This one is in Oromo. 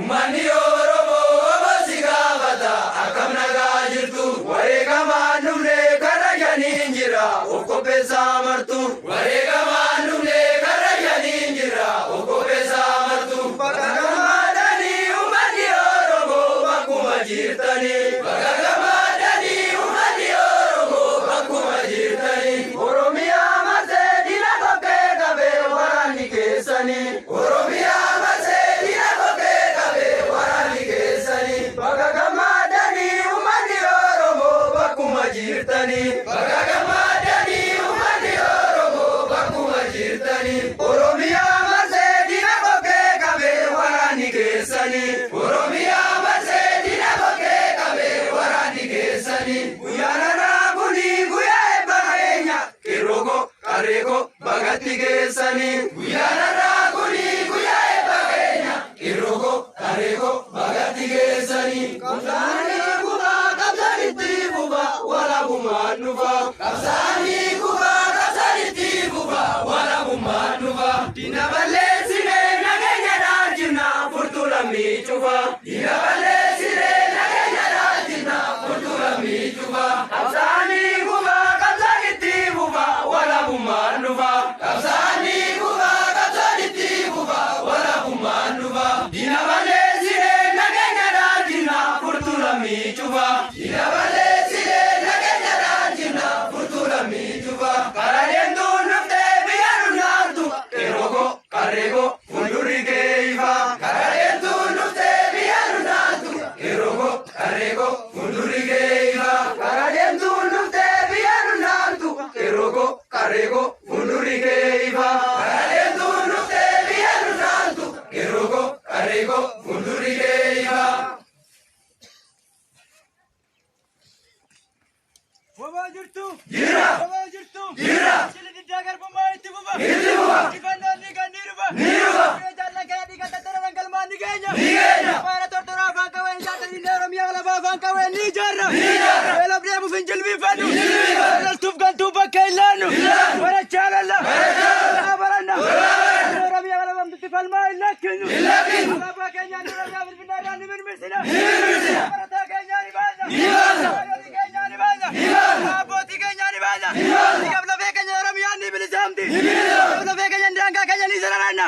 Umani Oromo Basigavata Akamna Gajirtu Warega Manumne Karayaninjira Okopesa Martu Warega Manumne Karayaninjira Okopesa Martu Bagamadani Umani Oromo Bakuma Jirtani Bagamadani Umani Oromo Bakuma Jirtani Oromia Mase Dina Koke Gabe Warani Kesani Oromia Mase Dina Koke Gabe Warani Kesani Bagamadani Umani Oromo Bakuma Jirtani Bagamadani Umani Oromo Bakuma Jirtani Oromia Mase Dina Koke Gabe Warani Kesani Oromia Mase Dina Koke Gabe Warani Kesani Guyana Rabuni Guyae Bagenya Kirogo Karego Bagati Kesani Guyana Rabuni Guyae Bagenya Kirogo Karego Bagati Kesani Kapsani Kuba Kapsani Tibuba Wala Bumanuba Kapsani Kuba Kapsani Tibuba Wala Bumanuba Dina Valesine Nagenya Rajina Furtula Michuva Dina Valesine Nagenya Rajina Furtula Michuva Kapsani Kuba Kapsani Tibuba Wala Bumanuba Kapsani Kuba Kapsani Tibuba Wala Bumanuba Dina Valesine Nagenya Rajina Furtula Michuva Dina Valesine Nagenya Rajina Furtula Michuva Karayendo Nafte Biarunartu Kerogo Karego Funduri Geiva Karayendo Nafte Biarunartu Kerogo Karego Funduri Geiva Karayendo Nafte Biarunartu Kerogo Karego Funduri Geiva Karayendo Nafte Biarunartu Kerogo Karego Funduri Geiva Baba jirtu. Jira Baba jirtu. Jira Sila di dagar pemain itu baba. Itu baba Dibandang dengan niruba. Niruba Jalan kayak dikata terang kalman diganya. Diganya Para tortura bangkawan jatuh di dalam yang laba bangkawan ni jarra. Nijarra Bela bria bufinjil bifanu. Finjil bifanu. Bela tufkan tuba kailanu. Kailanu. Para chalala. Para chalala. Barana. Barana. Dalam yang laba bifal mai lakinu. Lakinu. Laba kanya dalam yang berbindaran di berbisina. Berbisina. Para tak kanya di baza. Di baza. Para kanya di baza. Di baza. Apa tiga nyari baza. Di baza. Tiga belah kanya orang yang di bilik samti. Di bilik samti. Belah kanya di angka kanya di sarana.